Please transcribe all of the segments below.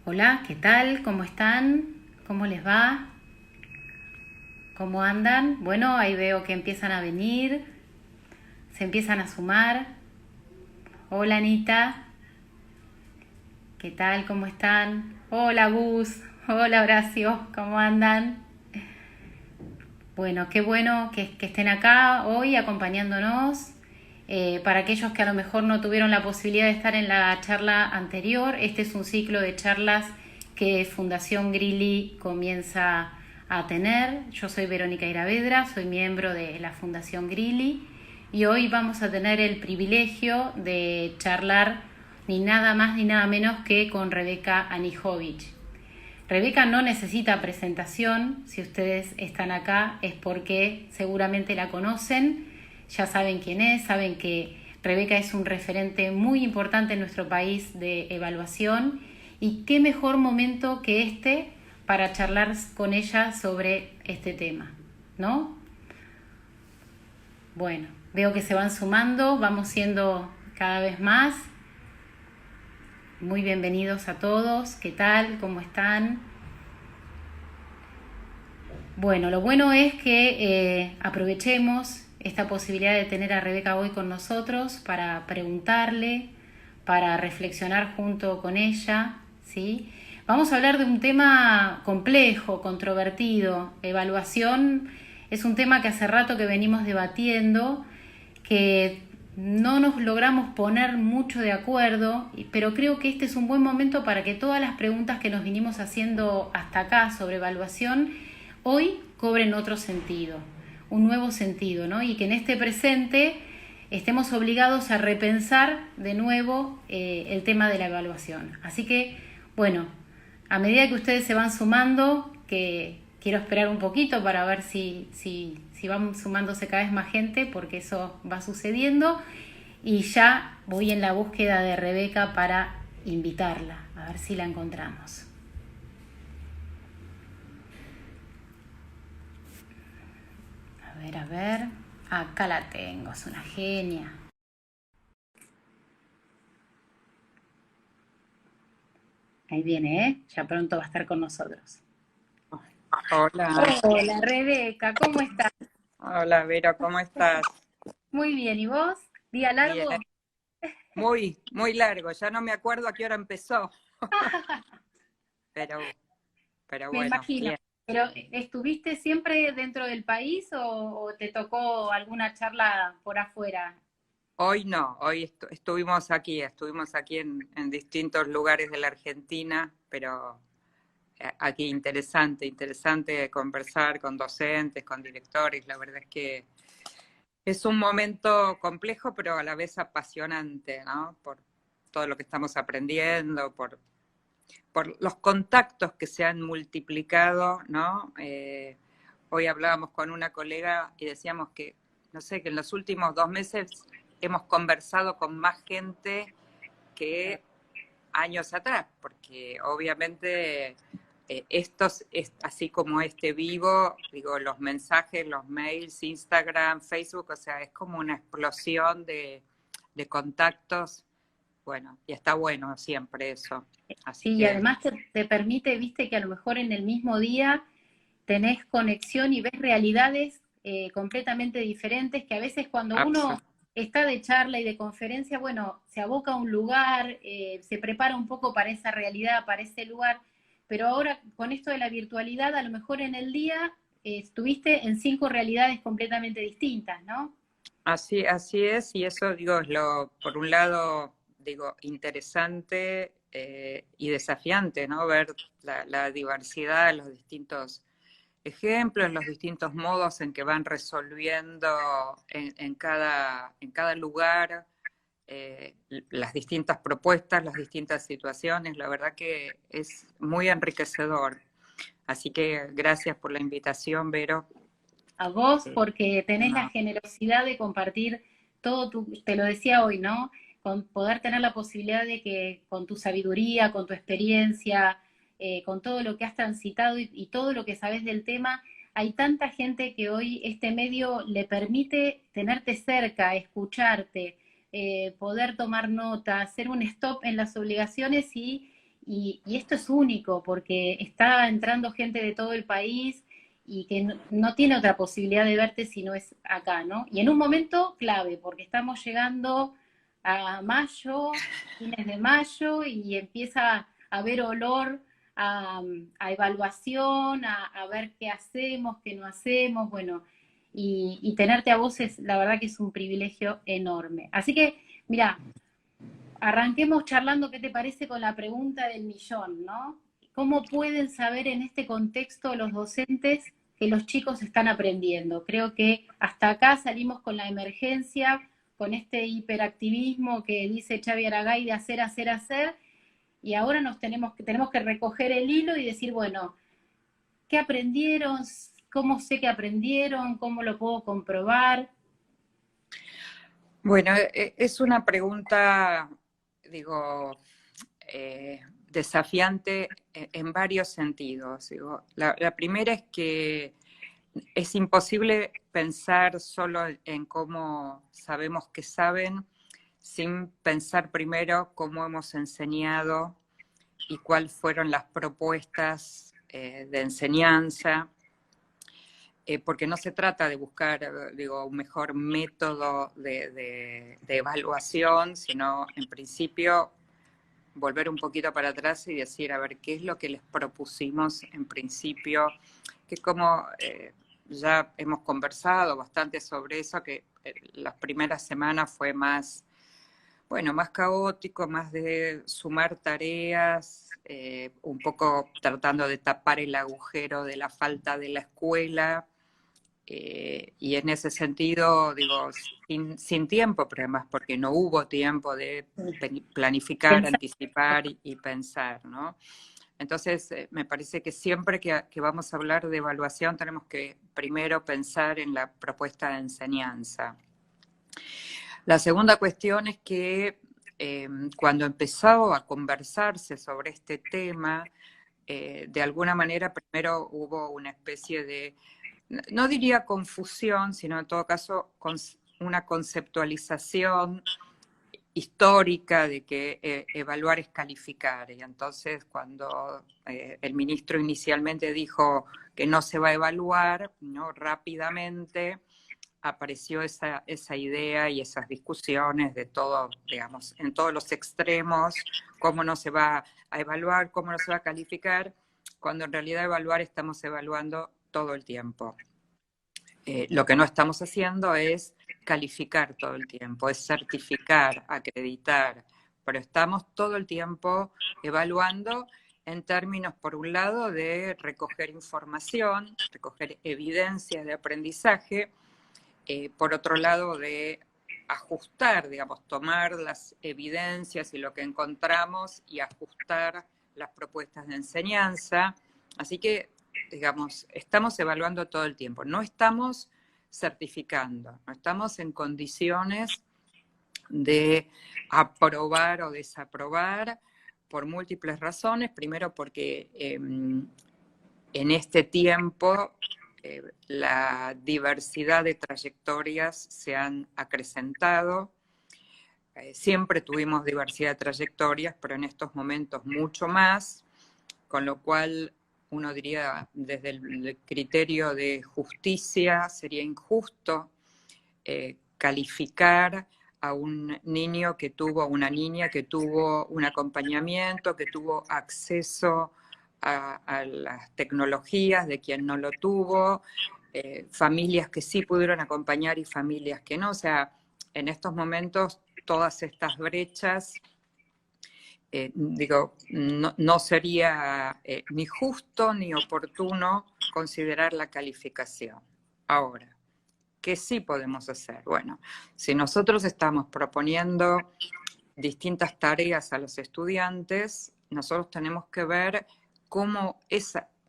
Hola, ¿qué tal? ¿Cómo están? ¿Cómo les va? ¿Cómo andan? Bueno, ahí veo que empiezan a venir, se empiezan a sumar. Hola, Anita, ¿qué tal? ¿Cómo están? Hola, Gus. Hola, Horacio, ¿cómo andan? Bueno, qué bueno que estén acá hoy acompañándonos. Para aquellos que a lo mejor no tuvieron la posibilidad de estar en la charla anterior, este es un ciclo de charlas que Fundación Grilli comienza a tener. Yo soy Verónica Iravedra, soy miembro de la Fundación Grilli y hoy vamos a tener el privilegio de charlar ni nada más ni nada menos que con Rebeca Anijovic. Rebeca no necesita presentación, si ustedes están acá es porque seguramente la conocen, ya saben quién es, saben que Rebeca es un referente muy importante en nuestro país de evaluación y qué mejor momento que este para charlar con ella sobre este tema, ¿no? Bueno, veo que se van sumando, vamos siendo cada vez más. Muy bienvenidos a todos, ¿qué tal? ¿Cómo están? Bueno, lo bueno es que aprovechemos esta posibilidad de tener a Rebeca hoy con nosotros para preguntarle, para reflexionar junto con ella, ¿sí? Vamos a hablar de un tema complejo, controvertido. Evaluación es un tema que hace rato que venimos debatiendo, que no nos logramos poner mucho de acuerdo, pero creo que este es un buen momento para que todas las preguntas que nos vinimos haciendo hasta acá sobre evaluación hoy cobren otro sentido, un nuevo sentido, ¿no? Y que en este presente estemos obligados a repensar de nuevo el tema de la evaluación. Así que, bueno, a medida que ustedes se van sumando, que quiero esperar un poquito para ver si van sumándose cada vez más gente, porque eso va sucediendo, y ya voy en la búsqueda de Rebeca para invitarla, a ver si la encontramos. A ver, acá la tengo, es una genia. Ahí viene, ¿eh? Ya pronto va a estar con nosotros. Hola, Hola Rebeca, ¿cómo estás? hola Vero, ¿cómo estás? Muy bien, ¿y vos? ¿Día Bien, largo? muy largo, ya no me acuerdo a qué hora empezó, pero, pero Me bueno, imagino. bien. ¿Pero estuviste siempre dentro del país o te tocó alguna charla por afuera? Hoy no, hoy estuvimos aquí en distintos lugares de la Argentina, pero aquí interesante conversar con docentes, con directores, la verdad es que es un momento complejo, pero a la vez apasionante, ¿no? Por todo lo que estamos aprendiendo, por los contactos que se han multiplicado, ¿no? Hoy hablábamos con una colega y decíamos que, no sé, que en los últimos 2 meses hemos conversado con más gente que años atrás, porque obviamente así como este vivo, digo, los mensajes, los mails, Instagram, Facebook, o sea, es como una explosión de contactos, bueno, y está bueno siempre eso. Así Sí, y que además te permite, viste, que a lo mejor en el mismo día tenés conexión y ves realidades completamente diferentes, que a veces cuando uno absolutamente. está de charla y de conferencia, bueno, se aboca a un lugar, se prepara un poco para esa realidad, para ese lugar, pero ahora con esto de la virtualidad, a lo mejor en el día estuviste en 5 realidades completamente distintas, ¿no? Así es, y eso digo, es por un lado, digo, interesante y desafiante, ¿no? Ver la diversidad, los distintos ejemplos, los distintos modos en que van resolviendo en cada lugar las distintas propuestas, las distintas situaciones. La verdad que es muy enriquecedor. Así que gracias por la invitación, Vero. A vos Eh, porque tenés la no, generosidad de compartir todo te lo decía hoy, ¿no? Con poder tener la posibilidad de que con tu sabiduría, con tu experiencia, con todo lo que has transitado y todo lo que sabes del tema, hay tanta gente que hoy este medio le permite tenerte cerca, escucharte, poder tomar nota, hacer un stop en las obligaciones y esto es único porque está entrando gente de todo el país y que no tiene otra posibilidad de verte si no es acá, ¿no? Y en un momento clave, porque estamos llegando a mayo, fines de mayo, y empieza a haber olor a evaluación, a ver qué hacemos, qué no hacemos, bueno, y tenerte a vos es, la verdad que es un privilegio enorme. Así que, mira, arranquemos charlando, ¿qué te parece con la pregunta del millón, ¿no? ¿Cómo pueden saber en este contexto los docentes que los chicos están aprendiendo? Creo que hasta acá salimos con la emergencia, con este hiperactivismo que dice Xavi Aragay de hacer, hacer, hacer, y ahora tenemos que recoger el hilo y decir, bueno, ¿qué aprendieron? ¿Cómo sé que aprendieron? ¿Cómo lo puedo comprobar? Bueno, es una pregunta, digo, desafiante en varios sentidos. Digo, la primera es que es imposible pensar solo en cómo sabemos que saben, sin pensar primero cómo hemos enseñado y cuáles fueron las propuestas de enseñanza, porque no se trata de buscar, digo, un mejor método de evaluación, sino en principio volver un poquito para atrás y decir, a ver, ¿qué es lo que les propusimos en principio? Que como ya hemos conversado bastante sobre eso, que las primeras semanas fue más, bueno, más caótico, más de sumar tareas, un poco tratando de tapar el agujero de la falta de la escuela, y en ese sentido, digo, sin tiempo, pero además porque no hubo tiempo de planificar, Pensar. anticipar y pensar, ¿no? Entonces, me parece que siempre que vamos a hablar de evaluación tenemos que primero pensar en la propuesta de enseñanza. La segunda cuestión es que cuando empezó a conversarse sobre este tema, de alguna manera primero hubo una especie de, no diría confusión, sino en todo caso una conceptualización histórica de que evaluar es calificar. Y entonces cuando el ministro inicialmente dijo que no se va a evaluar, ¿no? Rápidamente apareció esa idea y esas discusiones de todo, digamos, en todos los extremos, cómo no se va a evaluar, cómo no se va a calificar, cuando en realidad evaluar estamos evaluando todo el tiempo. Lo que no estamos haciendo es calificar todo el tiempo, es certificar, acreditar, pero estamos todo el tiempo evaluando en términos, por un lado, de recoger información, recoger evidencias de aprendizaje, por otro lado, de ajustar, digamos, tomar las evidencias y lo que encontramos y ajustar las propuestas de enseñanza. Así que, digamos, estamos evaluando todo el tiempo, no estamos certificando, no estamos en condiciones de aprobar o desaprobar por múltiples razones. Primero porque en este tiempo la diversidad de trayectorias se han acrecentado. Siempre tuvimos diversidad de trayectorias, pero en estos momentos mucho más, con lo cual uno diría desde el criterio de justicia sería injusto calificar a un niño que tuvo, una niña que tuvo un acompañamiento, que tuvo acceso a las tecnologías de quien no lo tuvo, familias que sí pudieron acompañar y familias que no. O sea, en estos momentos todas estas brechas, digo, no sería ni justo ni oportuno considerar la calificación. Ahora, ¿qué sí podemos hacer? Bueno, si nosotros estamos proponiendo distintas tareas a los estudiantes, nosotros tenemos que ver cómo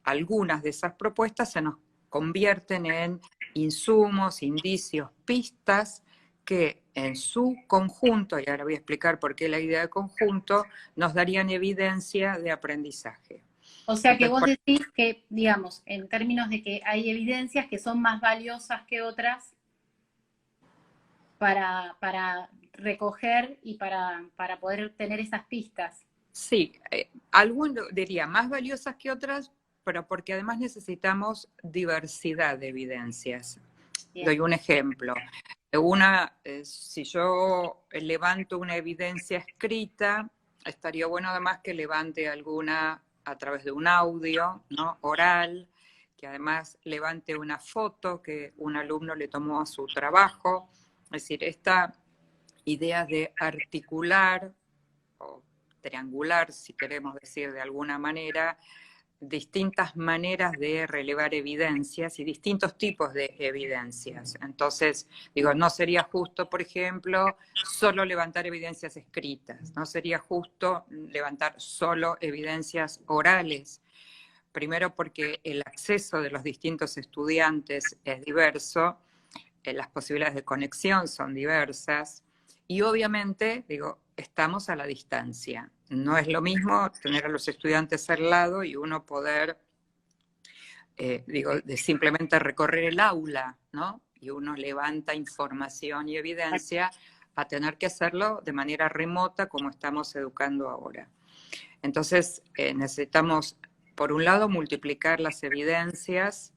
algunas de esas propuestas se nos convierten en insumos, indicios, pistas que en su conjunto, y ahora voy a explicar por qué la idea de conjunto, nos darían evidencia de aprendizaje. O sea que Entonces, vos decís que, digamos, en términos de que hay evidencias que son más valiosas que otras para recoger y para poder tener esas pistas. Sí, algunos diría más valiosas que otras, pero porque además necesitamos diversidad de evidencias. Bien. Doy un ejemplo. Si yo levanto una evidencia escrita, estaría bueno además que levante alguna a través de un audio, ¿no? Oral, que además levante una foto que un alumno le tomó a su trabajo. Es decir, esta idea de articular o triangular, si queremos decir de alguna manera, distintas maneras de relevar evidencias y distintos tipos de evidencias. Entonces, digo, no sería justo, por ejemplo, solo levantar evidencias escritas, no sería justo levantar solo evidencias orales. Primero porque el acceso de los distintos estudiantes es diverso, las posibilidades de conexión son diversas y obviamente, digo, estamos a la distancia. No es lo mismo tener a los estudiantes al lado y uno poder, digo, de simplemente recorrer el aula, ¿no? Y uno levanta información y evidencia a tener que hacerlo de manera remota como estamos educando ahora. Entonces, necesitamos, por un lado, multiplicar las evidencias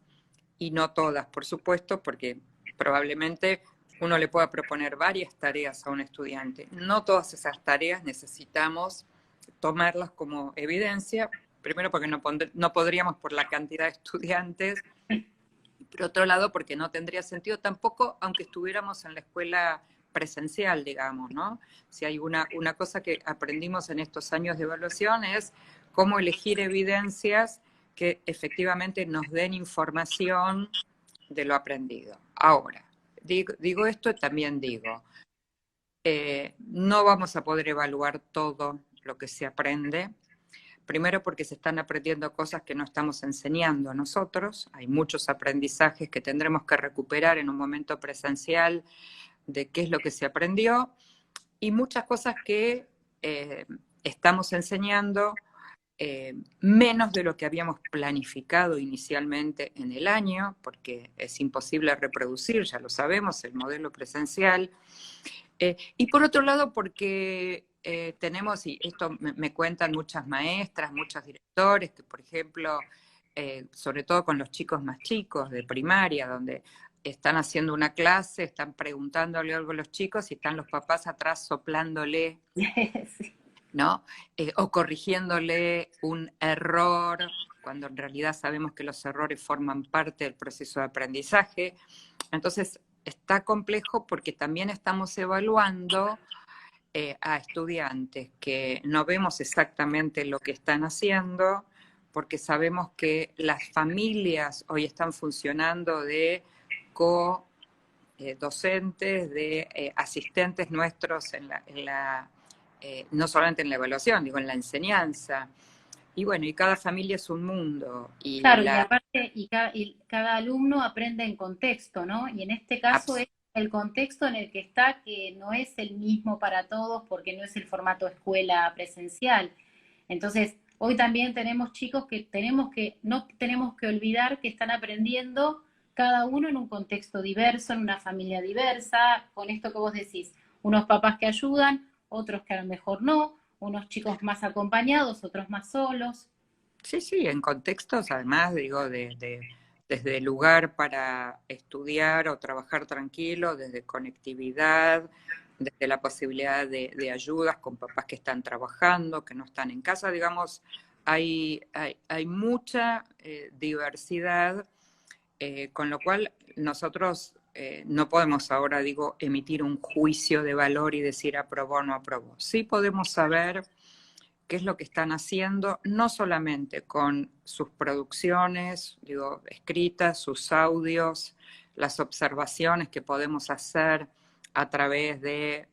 y no todas, por supuesto, porque probablemente uno le pueda proponer varias tareas a un estudiante. No todas esas tareas necesitamos tomarlas como evidencia, primero porque no podríamos por la cantidad de estudiantes, y por otro lado porque no tendría sentido tampoco, aunque estuviéramos en la escuela presencial, digamos, ¿no? Si hay una cosa que aprendimos en estos años de evaluación es cómo elegir evidencias que efectivamente nos den información de lo aprendido. Ahora, digo esto y también digo, no vamos a poder evaluar todo lo que se aprende, primero porque se están aprendiendo cosas que no estamos enseñando nosotros, hay muchos aprendizajes que tendremos que recuperar en un momento presencial de qué es lo que se aprendió, y muchas cosas que estamos enseñando menos de lo que habíamos planificado inicialmente en el año, porque es imposible reproducir, ya lo sabemos, el modelo presencial. Y por otro lado, porque tenemos, y esto me cuentan muchas maestras, muchos directores, que por ejemplo, sobre todo con los chicos más chicos de primaria, donde están haciendo una clase, están preguntándole algo a los chicos y están los papás atrás soplándole, Sí. ¿no? O corrigiéndole un error, cuando en realidad sabemos que los errores forman parte del proceso de aprendizaje. Entonces, está complejo porque también estamos evaluando a estudiantes que no vemos exactamente lo que están haciendo, porque sabemos que las familias hoy están funcionando de co-docentes, de asistentes nuestros no solamente en la evaluación, digo, en la enseñanza. Y bueno, y cada familia es un mundo. Claro, y aparte, y cada alumno aprende en contexto, ¿no? Y en este caso es el contexto en el que está, que no es el mismo para todos porque no es el formato escuela presencial. Entonces, hoy también tenemos chicos no tenemos que olvidar que están aprendiendo cada uno en un contexto diverso, en una familia diversa, con esto que vos decís, unos papás que ayudan, otros que a lo mejor no, unos chicos más acompañados, otros más solos. Sí, sí, en contextos, además, digo, desde el lugar para estudiar o trabajar tranquilo, desde conectividad, desde la posibilidad de ayudas con papás que están trabajando, que no están en casa, digamos, hay mucha diversidad, con lo cual nosotros no podemos ahora, digo, emitir un juicio de valor y decir aprobó o no aprobó. Sí podemos saber qué es lo que están haciendo, no solamente con sus producciones, digo, escritas, sus audios, las observaciones que podemos hacer a través de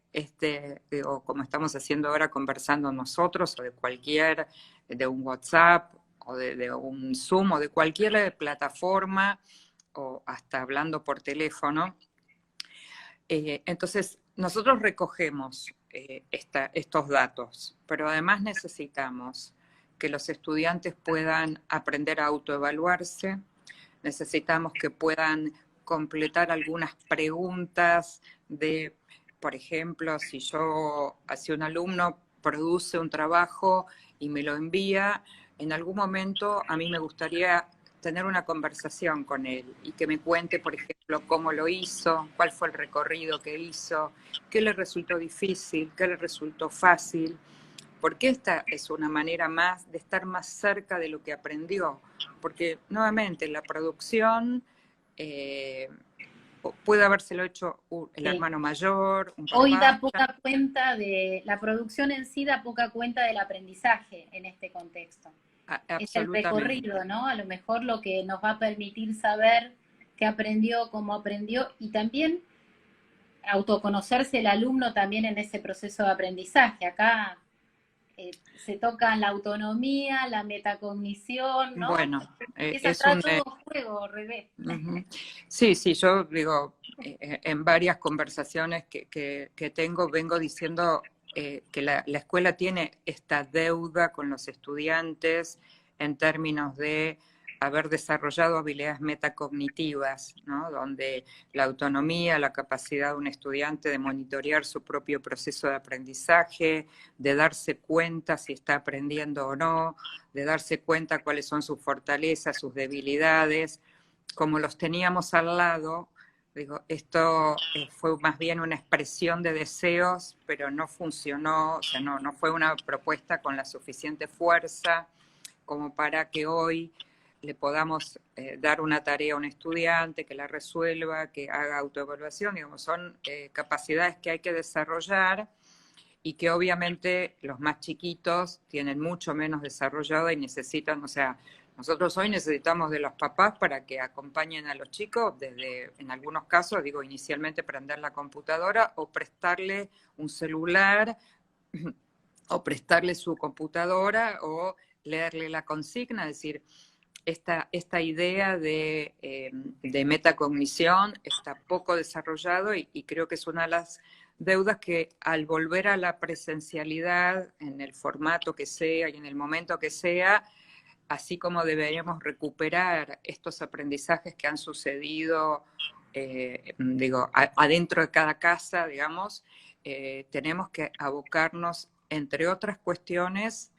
digo, como estamos haciendo ahora conversando nosotros, o de un WhatsApp, o de un Zoom, o de cualquier plataforma, o hasta hablando por teléfono. Entonces, nosotros recogemos estos datos, pero además necesitamos que los estudiantes puedan aprender a autoevaluarse, necesitamos que puedan completar algunas preguntas de, por ejemplo, si un alumno produce un trabajo y me lo envía, en algún momento a mí me gustaría tener una conversación con él y que me cuente, por ejemplo, cómo lo hizo, cuál fue el recorrido que hizo, qué le resultó difícil, qué le resultó fácil, porque esta es una manera más de estar más cerca de lo que aprendió, porque nuevamente la producción puede habérselo hecho el Sí. hermano mayor, un Hoy papá. da poca cuenta de, la producción en sí da poca cuenta del aprendizaje en este contexto. Es el Absolutamente. recorrido, ¿no? A lo mejor lo que nos va a permitir saber qué aprendió, cómo aprendió y también autoconocerse el alumno también en ese proceso de aprendizaje. Acá se tocan la autonomía, la metacognición, ¿no? Bueno, Empieza a es entrar un... todo en juego, al revés. Sí, sí, yo digo, en varias conversaciones que tengo, vengo diciendo que la escuela tiene esta deuda con los estudiantes en términos de haber desarrollado habilidades metacognitivas, ¿no? Donde la autonomía, la capacidad de un estudiante de monitorear su propio proceso de aprendizaje, de darse cuenta si está aprendiendo o no, de darse cuenta cuáles son sus fortalezas, sus debilidades. Como los teníamos al lado, digo, esto fue más bien una expresión de deseos, pero no funcionó, o sea, no fue una propuesta con la suficiente fuerza como para que hoy le podamos dar una tarea a un estudiante, que la resuelva, que haga autoevaluación, digamos, son capacidades que hay que desarrollar y que obviamente los más chiquitos tienen mucho menos desarrollado y necesitan, o sea, nosotros hoy necesitamos de los papás para que acompañen a los chicos desde, en algunos casos, digo, inicialmente prender la computadora o prestarle un celular o prestarle su computadora o leerle la consigna, es decir, esta idea de metacognición está poco desarrollado y creo que es una de las deudas que al volver a la presencialidad, en el formato que sea y en el momento que sea, así como deberíamos recuperar estos aprendizajes que han sucedido, digo, adentro de cada casa, digamos, tenemos que abocarnos, entre otras cuestiones,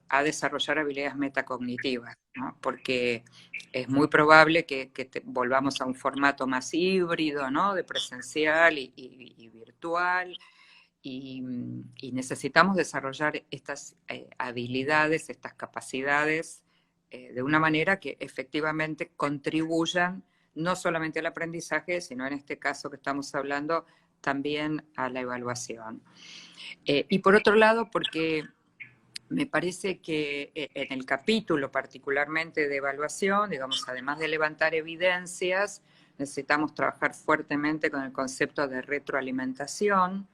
a desarrollar habilidades metacognitivas, ¿no? Porque es muy probable que volvamos a un formato más híbrido, ¿no? De presencial y virtual, y necesitamos desarrollar estas habilidades, estas capacidades, de una manera que efectivamente contribuyan no solamente al aprendizaje, sino en este caso que estamos hablando, también a la evaluación. Y por otro lado, porque me parece que en el capítulo particularmente de evaluación, digamos, además de levantar evidencias, necesitamos trabajar fuertemente con el concepto de retroalimentación.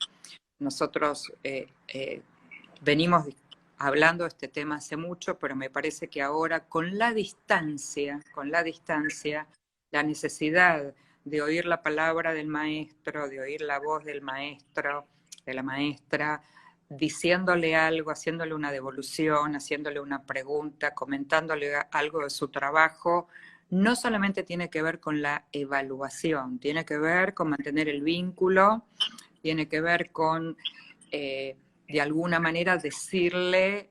Nosotros venimos hablando de este tema hace mucho, pero me parece que ahora con la distancia, la necesidad de oír la palabra del maestro, de oír la voz del maestro, de la maestra, diciéndole algo, haciéndole una devolución, haciéndole una pregunta, comentándole algo de su trabajo, no solamente tiene que ver con la evaluación, tiene que ver con mantener el vínculo, tiene que ver con, de alguna manera, decirle,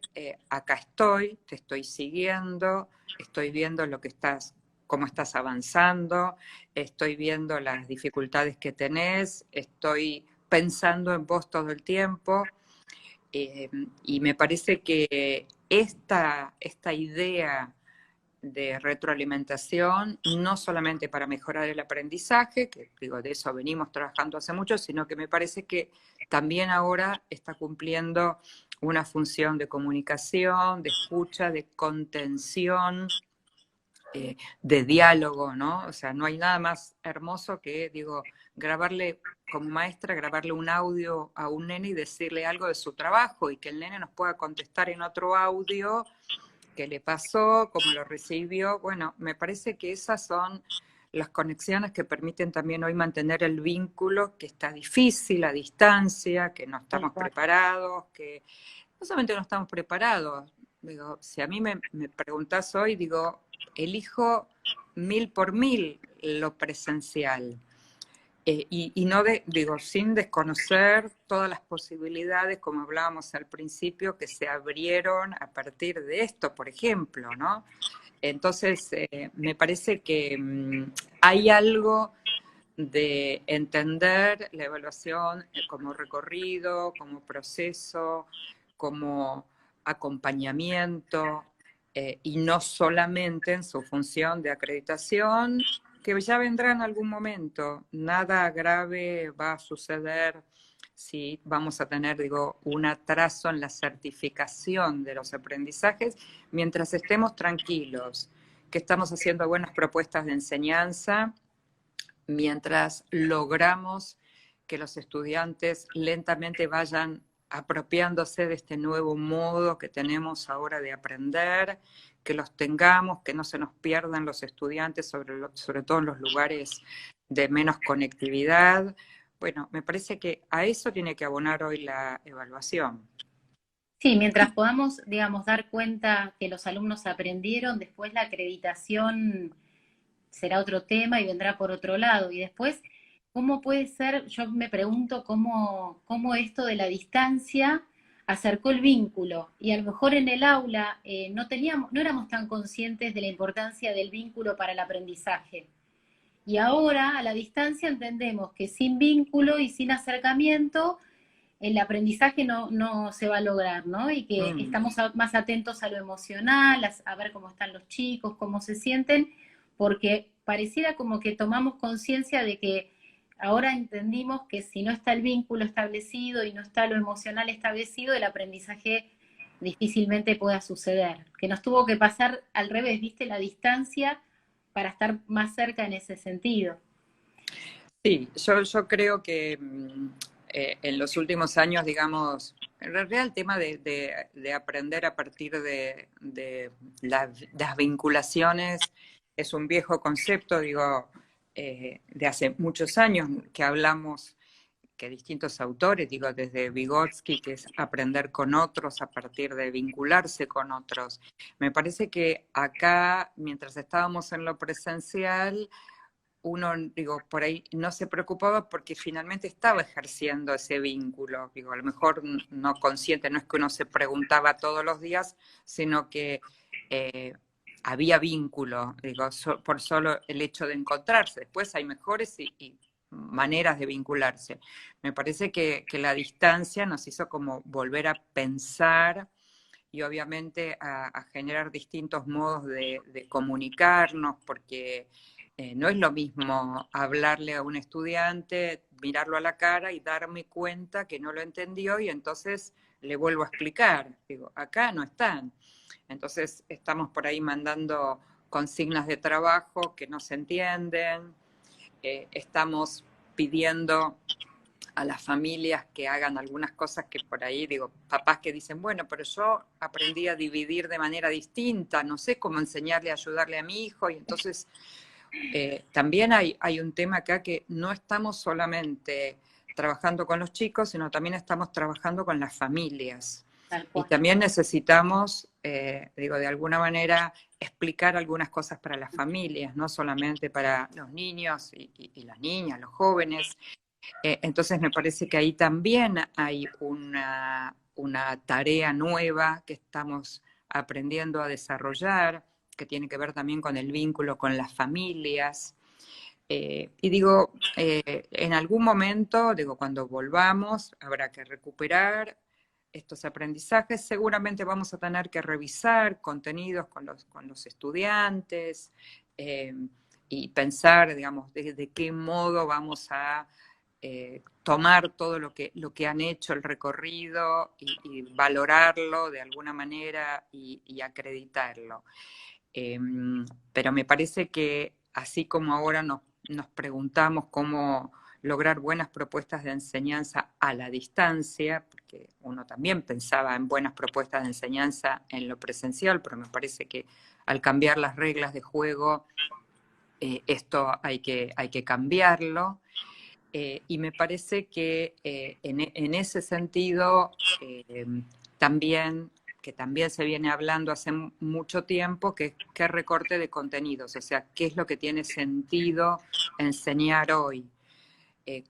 acá estoy, te estoy siguiendo, estoy viendo lo que estás, cómo estás avanzando, estoy viendo las dificultades que tenés, estoy pensando en vos todo el tiempo. Y me parece que esta idea de retroalimentación, no solamente para mejorar el aprendizaje, que digo, de eso venimos trabajando hace mucho, sino que me parece que también ahora está cumpliendo una función de comunicación, de escucha, de contención, de diálogo, ¿no? O sea, no hay nada más hermoso que, digo, grabarle, como maestra, grabarle un audio a un nene y decirle algo de su trabajo y que el nene nos pueda contestar en otro audio qué le pasó, cómo lo recibió. Bueno, me parece que esas son las conexiones que permiten también hoy mantener el vínculo, que está difícil a distancia, que no estamos preparados, que no solamente no estamos preparados. Digo, si a mí me preguntás hoy, digo, elijo 1000 por 1000 lo presencial. y no digo, sin desconocer todas las posibilidades, como hablábamos al principio, que se abrieron a partir de esto, por ejemplo, ¿no? Entonces, me parece que hay algo de entender la evaluación como recorrido, como proceso, como acompañamiento, y no solamente en su función de acreditación, que ya vendrá en algún momento. Nada grave va a suceder si vamos a tener, digo, un atraso en la certificación de los aprendizajes, mientras estemos tranquilos, que estamos haciendo buenas propuestas de enseñanza, mientras logramos que los estudiantes lentamente vayan apropiándose de este nuevo modo que tenemos ahora de aprender, que los tengamos, que no se nos pierdan los estudiantes, sobre todo en los lugares de menos conectividad. Bueno, me parece que a eso tiene que abonar hoy la evaluación. Sí, mientras podamos, digamos, dar cuenta que los alumnos aprendieron, después la acreditación será otro tema y vendrá por otro lado. Y después, ¿cómo puede ser? Yo me pregunto cómo esto de la distancia acercó el vínculo. Y a lo mejor en el aula no éramos tan conscientes de la importancia del vínculo para el aprendizaje. Y ahora, a la distancia, entendemos que sin vínculo y sin acercamiento, el aprendizaje no se va a lograr, ¿no? Y que estamos más atentos a lo emocional, a ver cómo están los chicos, cómo se sienten, porque pareciera como que tomamos conciencia de que ahora entendimos que si no está el vínculo establecido y no está lo emocional establecido, el aprendizaje difícilmente pueda suceder. Que nos tuvo que pasar al revés, ¿viste? La distancia para estar más cerca en ese sentido. Sí, yo creo que en los últimos años, digamos, en realidad el tema de aprender a partir de las vinculaciones es un viejo concepto, digo, de hace muchos años que hablamos, que distintos autores, digo, desde Vygotsky, que es aprender con otros a partir de vincularse con otros. Me parece que acá, mientras estábamos en lo presencial, uno, digo, por ahí no se preocupaba porque finalmente estaba ejerciendo ese vínculo. Digo, a lo mejor no consciente, no es que uno se preguntaba todos los días, sino que había vínculo, digo, por solo el hecho de encontrarse. Después hay mejores y maneras de vincularse. Me parece que la distancia nos hizo como volver a pensar y obviamente a generar distintos modos de comunicarnos, porque no es lo mismo hablarle a un estudiante, mirarlo a la cara y darme cuenta que no lo entendió y entonces le vuelvo a explicar. Digo, acá no están. Entonces estamos por ahí mandando consignas de trabajo que no se entienden, estamos pidiendo a las familias que hagan algunas cosas que por ahí, digo, papás que dicen, bueno, pero yo aprendí a dividir de manera distinta, no sé cómo enseñarle, ayudarle a mi hijo, y entonces también hay un tema acá que no estamos solamente trabajando con los chicos, sino también estamos trabajando con las familias. Y también necesitamos, digo, de alguna manera explicar algunas cosas para las familias, no solamente para los niños y las niñas, los jóvenes. Entonces me parece que ahí también hay una tarea nueva que estamos aprendiendo a desarrollar, que tiene que ver también con el vínculo con las familias. Y digo, en algún momento, digo, cuando volvamos, habrá que recuperar estos aprendizajes. Seguramente vamos a tener que revisar contenidos con los estudiantes y pensar, digamos, de qué modo vamos a tomar todo lo que han hecho, el recorrido, y valorarlo de alguna manera y acreditarlo. Pero me parece que así como ahora nos preguntamos cómo lograr buenas propuestas de enseñanza a la distancia, porque uno también pensaba en buenas propuestas de enseñanza en lo presencial, pero me parece que al cambiar las reglas de juego, esto hay que cambiarlo. Y me parece que en ese sentido también, que también se viene hablando hace mucho tiempo, que es recorte de contenidos, o sea, qué es lo que tiene sentido enseñar hoy.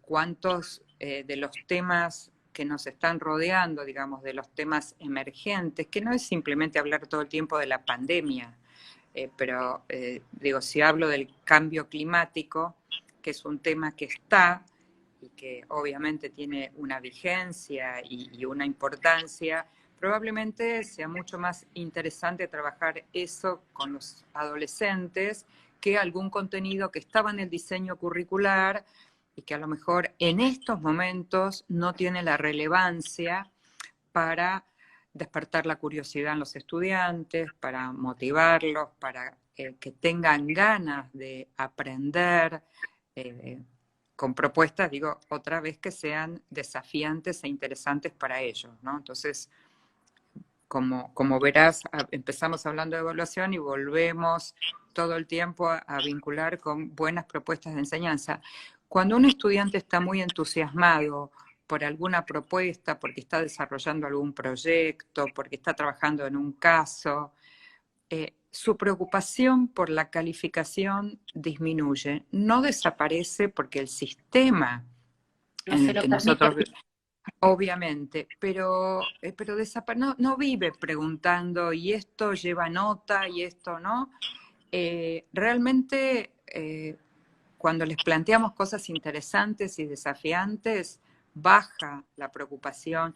cuántos de los temas que nos están rodeando, digamos, de los temas emergentes, que no es simplemente hablar todo el tiempo de la pandemia, pero digo, si hablo del cambio climático, que es un tema que está y que obviamente tiene una vigencia y una importancia, probablemente sea mucho más interesante trabajar eso con los adolescentes que algún contenido que estaba en el diseño curricular y que a lo mejor en estos momentos no tiene la relevancia para despertar la curiosidad en los estudiantes, para motivarlos, para que tengan ganas de aprender, con propuestas, digo, otra vez que sean desafiantes e interesantes para ellos, ¿no? Entonces, como verás, empezamos hablando de evaluación y volvemos todo el tiempo a vincular con buenas propuestas de enseñanza. Cuando un estudiante está muy entusiasmado por alguna propuesta, porque está desarrollando algún proyecto, porque está trabajando en un caso, su preocupación por la calificación disminuye. No desaparece porque el sistema No en se el lo que permite. nosotros, obviamente, pero no vive preguntando, y esto lleva nota, y esto no. Realmente, cuando les planteamos cosas interesantes y desafiantes, baja la preocupación,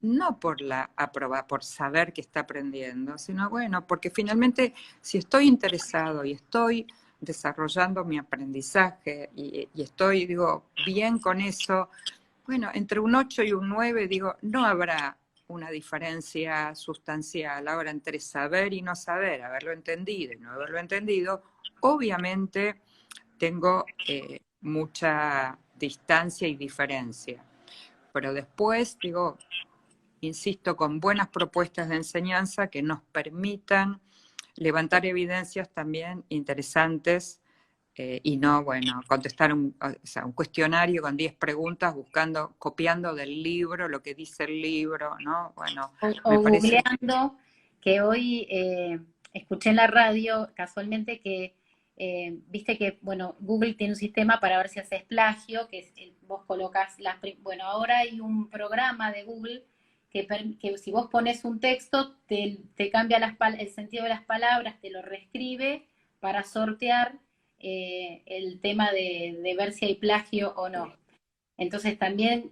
no por por saber que está aprendiendo, sino bueno, porque finalmente si estoy interesado y estoy desarrollando mi aprendizaje y estoy, digo, bien con eso, bueno, entre un 8 y un 9, digo, no habrá una diferencia sustancial. Ahora, entre saber y no saber, haberlo entendido y no haberlo entendido, obviamente tengo mucha distancia y diferencia. Pero después, digo, insisto, con buenas propuestas de enseñanza que nos permitan levantar evidencias también interesantes y no, bueno, contestar un cuestionario con 10 preguntas buscando, copiando del libro lo que dice el libro, ¿no? Bueno, O me parece... googleando, que hoy escuché en la radio casualmente que, viste que, bueno, Google tiene un sistema para ver si haces plagio, que es vos colocas bueno, ahora hay un programa de Google que si vos pones un texto, te cambia el sentido de las palabras, te lo reescribe para sortear el tema de ver si hay plagio o no. Entonces también,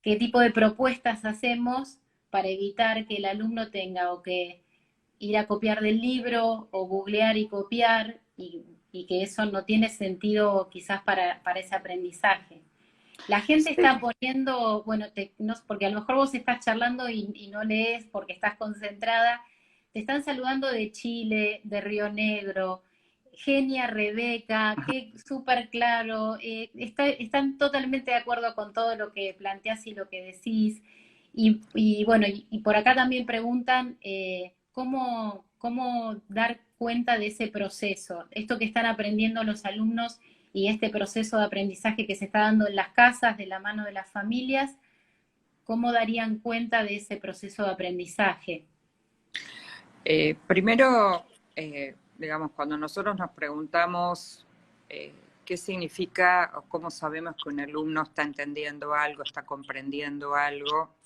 ¿qué tipo de propuestas hacemos para evitar que el alumno tenga o que ir a copiar del libro o googlear y copiar y que eso no tiene sentido quizás para ese aprendizaje? La gente Sí. está poniendo, bueno, no, porque a lo mejor vos estás charlando y no lees porque estás concentrada, te están saludando de Chile, de Río Negro. Genia, Rebeca, qué súper claro, están totalmente de acuerdo con todo lo que planteás y lo que decís. Y bueno, y por acá también preguntan cómo dar cuenta de ese proceso, esto que están aprendiendo los alumnos y este proceso de aprendizaje que se está dando en las casas, de la mano de las familias, ¿cómo darían cuenta de ese proceso de aprendizaje? Primero, digamos, cuando nosotros nos preguntamos qué significa o cómo sabemos que un alumno está entendiendo algo, está comprendiendo algo,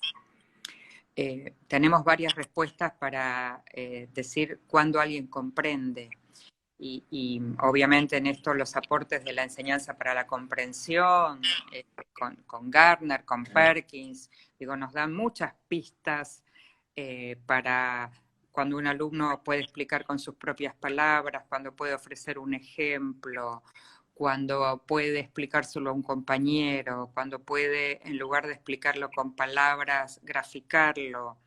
tenemos varias respuestas para decir cuándo alguien comprende. Y obviamente en esto los aportes de la enseñanza para la comprensión, con Gardner, con Perkins, digo, nos dan muchas pistas para cuando un alumno puede explicar con sus propias palabras, cuando puede ofrecer un ejemplo, cuando puede explicárselo a un compañero, cuando puede, en lugar de explicarlo con palabras, graficarlo.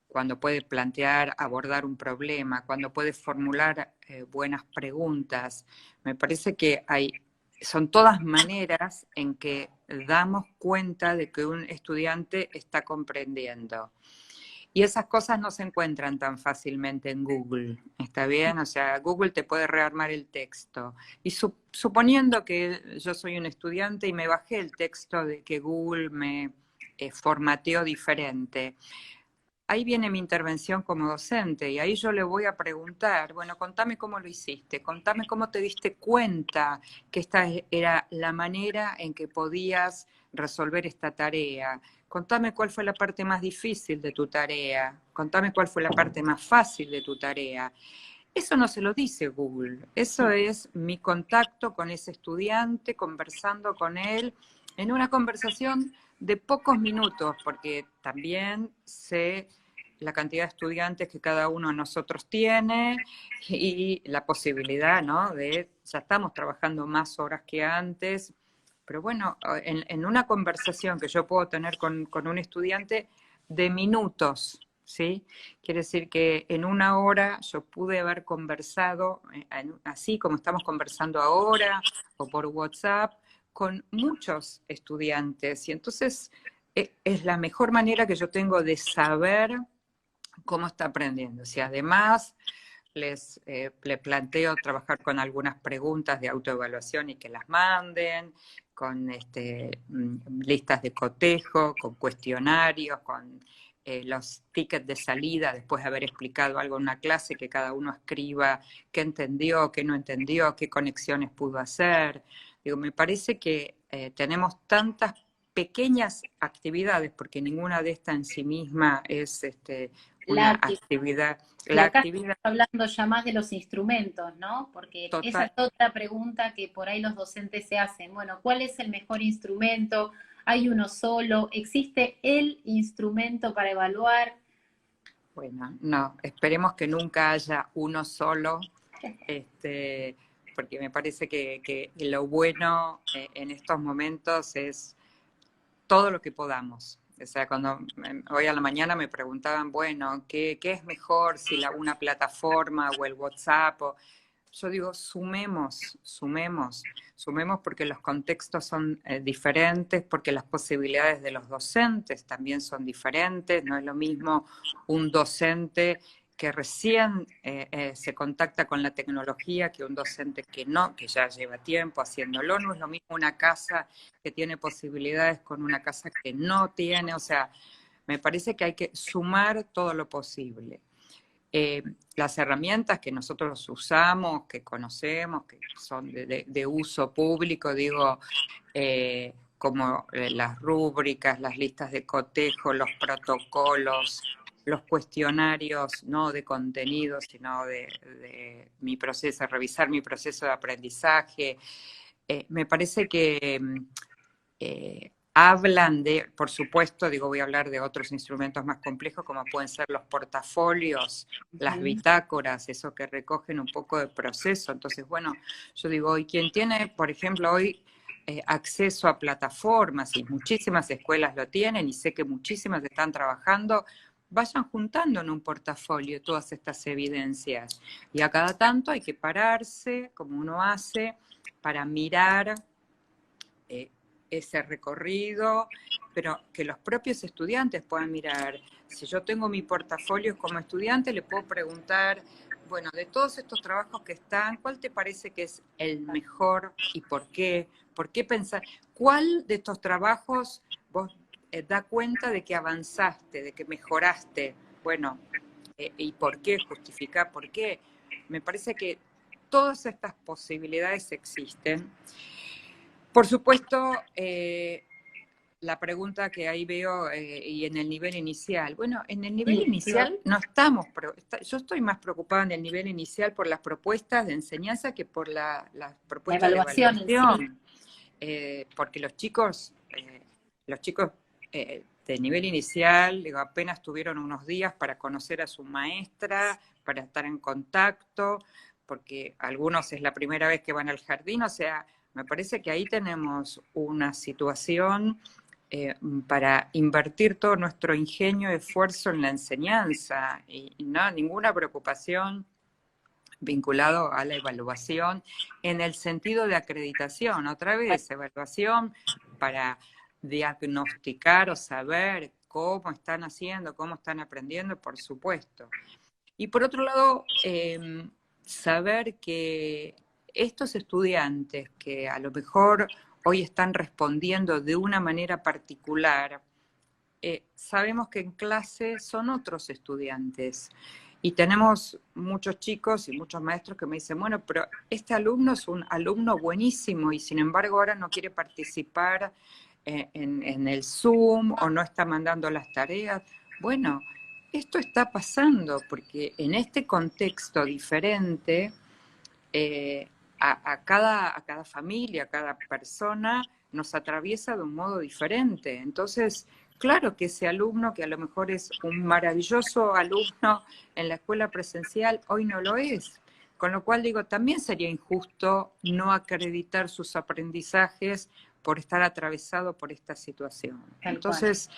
Cuando puede plantear, abordar un problema, cuando puede formular buenas preguntas. Me parece que son todas maneras en que damos cuenta de que un estudiante está comprendiendo. Y esas cosas no se encuentran tan fácilmente en Google, ¿está bien? O sea, Google te puede rearmar el texto. Y suponiendo que yo soy un estudiante y me bajé el texto de que Google me formateó diferente, ahí viene mi intervención como docente y ahí yo le voy a preguntar, bueno, contame cómo lo hiciste, contame cómo te diste cuenta que esta era la manera en que podías resolver esta tarea. Contame cuál fue la parte más difícil de tu tarea, contame cuál fue la parte más fácil de tu tarea. Eso no se lo dice Google, eso es mi contacto con ese estudiante, conversando con él, en una conversación de pocos minutos, porque también sé la cantidad de estudiantes que cada uno de nosotros tiene y la posibilidad, ¿no? De, ya estamos trabajando más horas que antes, pero bueno, en una conversación que yo puedo tener con un estudiante de minutos, ¿sí? Quiere decir que en una hora yo pude haber conversado, así como estamos conversando ahora, o por WhatsApp, con muchos estudiantes. Y entonces es la mejor manera que yo tengo de saber cómo está aprendiendo. Si además le planteo trabajar con algunas preguntas de autoevaluación y que las manden, con listas de cotejo, con cuestionarios, con los tickets de salida, después de haber explicado algo en una clase, que cada uno escriba qué entendió, qué no entendió, qué conexiones pudo hacer. Digo, me parece que tenemos tantas pequeñas actividades, porque ninguna de estas en sí misma es una actividad. Y La acá actividad estamos hablando ya más de los instrumentos, ¿no? Porque esa total. es otra pregunta que por ahí los docentes se hacen. Bueno, ¿cuál es el mejor instrumento? ¿Hay uno solo? ¿Existe el instrumento para evaluar? Bueno, no, esperemos que nunca haya uno solo, porque me parece que lo bueno en estos momentos es todo lo que podamos. O sea, cuando hoy a la mañana me preguntaban, bueno, ¿qué es mejor, si una plataforma o el WhatsApp? Yo digo, sumemos porque los contextos son diferentes, porque las posibilidades de los docentes también son diferentes. No es lo mismo un docente que recién se contacta con la tecnología que un docente que no, que ya lleva tiempo haciéndolo. No es lo mismo una casa que tiene posibilidades con una casa que no tiene. O sea, me parece que hay que sumar todo lo posible. Las herramientas que nosotros usamos, que conocemos, que son de uso público, digo, como las rúbricas, las listas de cotejo, los protocolos, los cuestionarios, no de contenido, sino de mi proceso, revisar mi proceso de aprendizaje. Me parece que hablan de, por supuesto, digo, voy a hablar de otros instrumentos más complejos como pueden ser los portafolios, las bitácoras, eso que recogen un poco de proceso. Entonces, bueno, yo digo, hoy quien tiene, por ejemplo, hoy acceso a plataformas, y muchísimas escuelas lo tienen, y sé que muchísimas están trabajando, vayan juntando en un portafolio todas estas evidencias. Y a cada tanto hay que pararse, como uno hace, para mirar ese recorrido, pero que los propios estudiantes puedan mirar. Si yo tengo mi portafolio como estudiante, le puedo preguntar, bueno, de todos estos trabajos que están, ¿cuál te parece que es el mejor y por qué? ¿Por qué pensar? ¿Cuál de estos trabajos vos da cuenta de que avanzaste, de que mejoraste? Bueno, ¿y por qué? Justificar por qué. Me parece que todas estas posibilidades existen. Por supuesto, la pregunta que ahí veo, y en el nivel inicial. Bueno, en el nivel inicial no estamos, yo estoy más preocupada en el nivel inicial por las propuestas de enseñanza que por las propuestas de evaluación. Porque los chicos de nivel inicial, digo, apenas tuvieron unos días para conocer a su maestra, para estar en contacto, porque algunos es la primera vez que van al jardín, o sea, me parece que ahí tenemos una situación para invertir todo nuestro ingenio y esfuerzo en la enseñanza y no, ninguna preocupación vinculado a la evaluación en el sentido de acreditación. Otra vez, evaluación para diagnosticar o saber cómo están haciendo, cómo están aprendiendo, por supuesto. Y por otro lado, saber que estos estudiantes que a lo mejor hoy están respondiendo de una manera particular, sabemos que en clase son otros estudiantes. Y tenemos muchos chicos y muchos maestros que me dicen, bueno, pero este alumno es un alumno buenísimo y sin embargo ahora no quiere participar en el Zoom o no está mandando las tareas. Bueno, esto está pasando porque en este contexto diferente, eh, a cada familia, a cada persona nos atraviesa de un modo diferente. Entonces, claro que ese alumno que a lo mejor es un maravilloso alumno en la escuela presencial, hoy no lo es. Con lo cual digo, también sería injusto no acreditar sus aprendizajes por estar atravesado por esta situación. Entonces,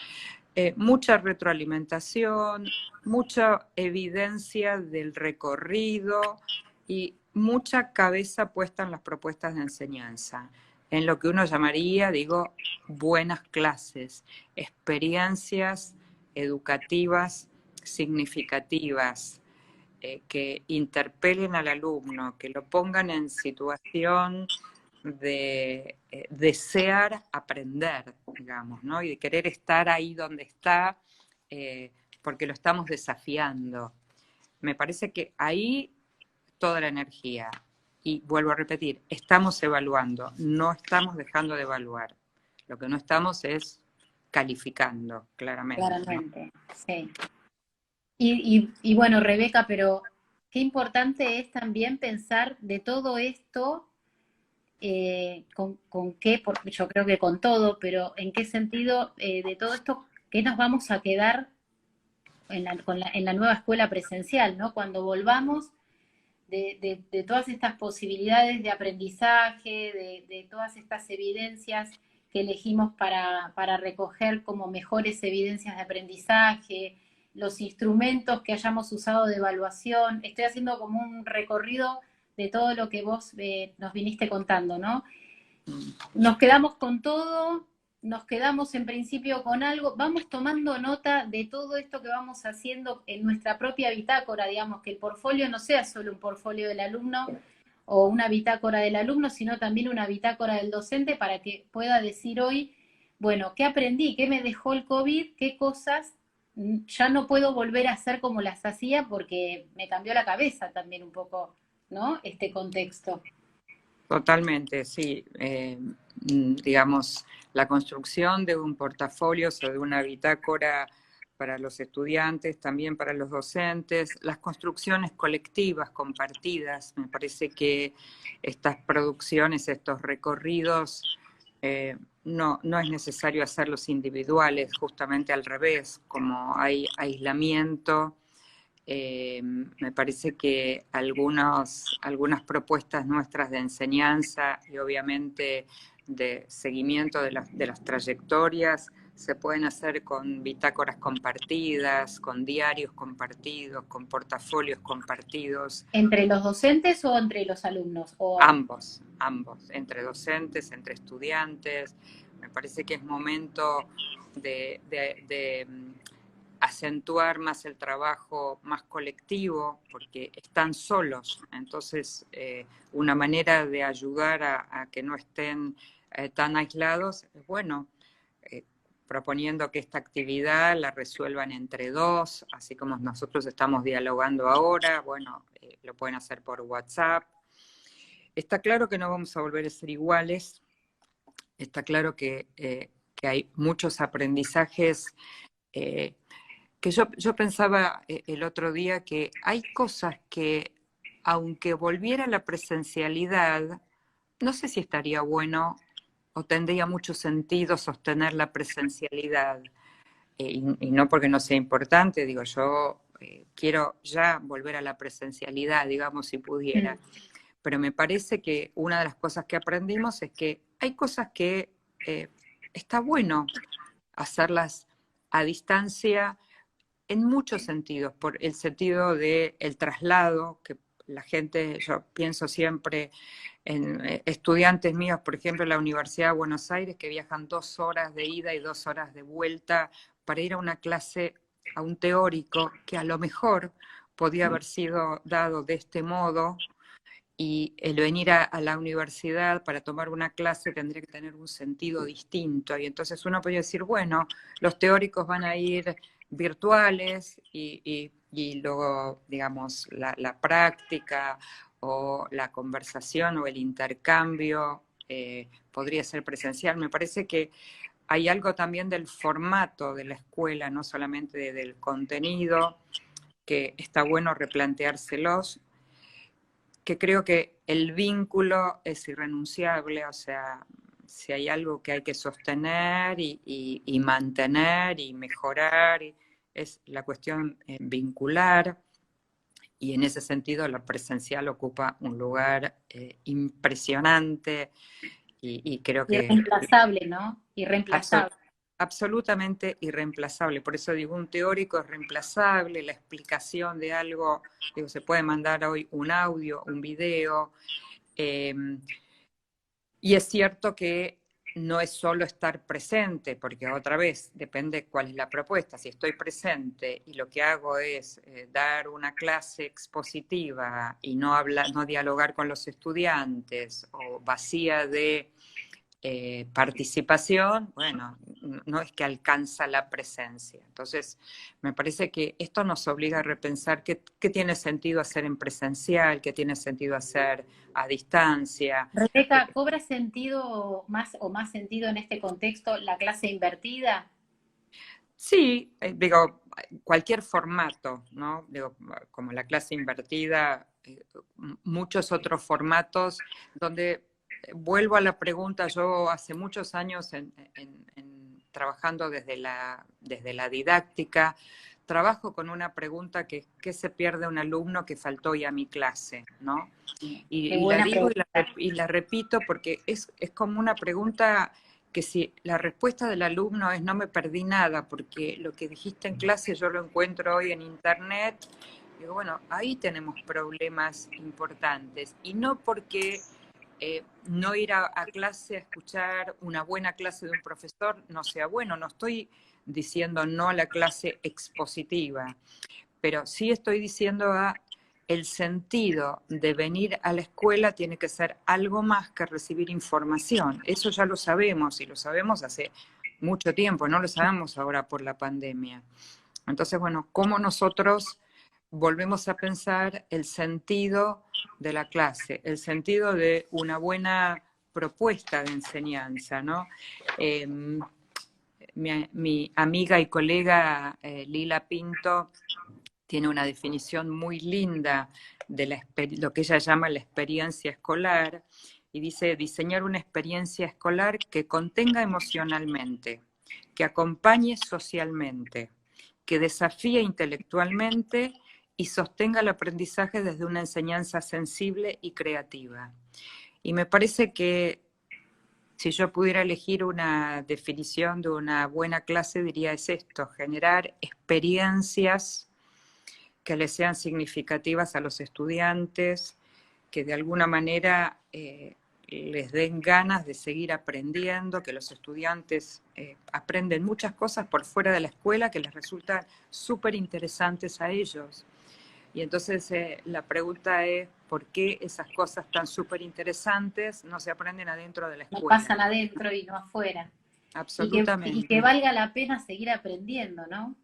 mucha retroalimentación, mucha evidencia del recorrido y mucha cabeza puesta en las propuestas de enseñanza, en lo que uno llamaría, digo, buenas clases, experiencias educativas significativas, que interpelen al alumno, que lo pongan en situación de desear aprender, digamos, ¿no? Y de querer estar ahí donde está, porque lo estamos desafiando. Me parece que ahí toda la energía. Y vuelvo a repetir, estamos evaluando, no estamos dejando de evaluar. Lo que no estamos es calificando, claramente. Claramente, sí. Y bueno, Rebeca, pero qué importante es también pensar de todo esto, con qué, porque yo creo que con todo, pero en qué sentido, de todo esto, qué nos vamos a quedar en la nueva escuela presencial, ¿no? Cuando volvamos de todas estas posibilidades de aprendizaje, de todas estas evidencias que elegimos para recoger como mejores evidencias de aprendizaje, los instrumentos que hayamos usado de evaluación. Estoy haciendo como un recorrido de todo lo que vos nos viniste contando, ¿no? Nos quedamos con todo, nos quedamos en principio con algo, vamos tomando nota de todo esto que vamos haciendo en nuestra propia bitácora, digamos, que el portfolio no sea solo un portfolio del alumno o una bitácora del alumno, sino también una bitácora del docente para que pueda decir hoy, bueno, ¿qué aprendí? ¿Qué me dejó el COVID? ¿Qué cosas ya no puedo volver a hacer como las hacía porque me cambió la cabeza también un poco, ¿no? Este contexto. Totalmente, sí. Digamos, la construcción de un portafolio o de una bitácora para los estudiantes, también para los docentes, las construcciones colectivas, compartidas. Me parece que estas producciones, estos recorridos, no es necesario hacerlos individuales, justamente al revés, como hay aislamiento. Me parece que algunas propuestas nuestras de enseñanza y obviamente de seguimiento de las trayectorias se pueden hacer con bitácoras compartidas, con diarios compartidos, con portafolios compartidos. ¿Entre los docentes o entre los alumnos? Ambos, entre docentes, entre estudiantes. Me parece que es momento de acentuar más el trabajo más colectivo, porque están solos. Entonces, una manera de ayudar a que no estén tan aislados es, bueno, proponiendo que esta actividad la resuelvan entre dos, así como nosotros estamos dialogando ahora, bueno, lo pueden hacer por WhatsApp. Está claro que no vamos a volver a ser iguales, está claro que hay muchos aprendizajes. Que yo pensaba el otro día que hay cosas que, aunque volviera la presencialidad, no sé si estaría bueno o tendría mucho sentido sostener la presencialidad. Y no porque no sea importante, digo, yo quiero ya volver a la presencialidad, digamos, si pudiera. Pero me parece que una de las cosas que aprendimos es que hay cosas que está bueno hacerlas a distancia, en muchos sentidos, por el sentido del traslado, que la gente, yo pienso siempre en estudiantes míos, por ejemplo, en la Universidad de Buenos Aires, que viajan 2 horas de ida y 2 horas de vuelta para ir a una clase, a un teórico, que a lo mejor podía haber sido dado de este modo, y el venir a la universidad para tomar una clase tendría que tener un sentido distinto. Y entonces uno podría decir, bueno, los teóricos van a ir virtuales y luego, digamos, la práctica o la conversación o el intercambio podría ser presencial. Me parece que hay algo también del formato de la escuela, no solamente del contenido, que está bueno replanteárselos, que creo que el vínculo es irrenunciable, o sea, si hay algo que hay que sostener y mantener y mejorar, es la cuestión vincular, y en ese sentido la presencial ocupa un lugar impresionante y creo que Irreemplazable, ¿no? absolutamente Irreemplazable. absolutamente irreemplazable. Por eso digo, un teórico es reemplazable, la explicación de algo, digo, se puede mandar hoy un audio, un video, eh, y es cierto que no es solo estar presente, porque otra vez depende cuál es la propuesta. Si estoy presente y lo que hago es dar una clase expositiva y no hablar, no dialogar con los estudiantes o vacía de participación, bueno, no es que alcanza la presencia. Entonces, me parece que esto nos obliga a repensar qué tiene sentido hacer en presencial, qué tiene sentido hacer a distancia. Rebeca, ¿cobra sentido más o más sentido en este contexto la clase invertida? Sí, digo, cualquier formato, ¿no? Digo, como la clase invertida, muchos otros formatos donde vuelvo a la pregunta. Yo hace muchos años trabajando desde la didáctica, trabajo con una pregunta que ¿qué se pierde un alumno que faltó hoy a mi clase? ¿No? Qué Y la buena digo pregunta. y la repito porque es como una pregunta que si la respuesta del alumno es no me perdí nada, porque lo que dijiste en clase yo lo encuentro hoy en internet, digo, bueno, ahí tenemos problemas importantes. Y no porque no ir a clase a escuchar una buena clase de un profesor no sea bueno, no estoy diciendo no a la clase expositiva, pero sí estoy diciendo el sentido de venir a la escuela tiene que ser algo más que recibir información. Eso ya lo sabemos y lo sabemos hace mucho tiempo, no lo sabemos ahora por la pandemia. Entonces, bueno, ¿cómo nosotros volvemos a pensar el sentido de la clase, el sentido de una buena propuesta de enseñanza, ¿no? Eh, mi amiga y colega Lila Pinto tiene una definición muy linda de lo que ella llama la experiencia escolar, y dice diseñar una experiencia escolar que contenga emocionalmente, que acompañe socialmente, que desafíe intelectualmente y sostenga el aprendizaje desde una enseñanza sensible y creativa. Y me parece que si yo pudiera elegir una definición de una buena clase, diría es esto: generar experiencias que les sean significativas a los estudiantes, que de alguna manera les den ganas de seguir aprendiendo, que los estudiantes aprenden muchas cosas por fuera de la escuela que les resultan súper interesantes a ellos. Y entonces la pregunta es, ¿por qué esas cosas tan súper interesantes no se aprenden adentro de la No escuela? pasan adentro y no afuera. Y que Absolutamente. valga la pena seguir aprendiendo, ¿no?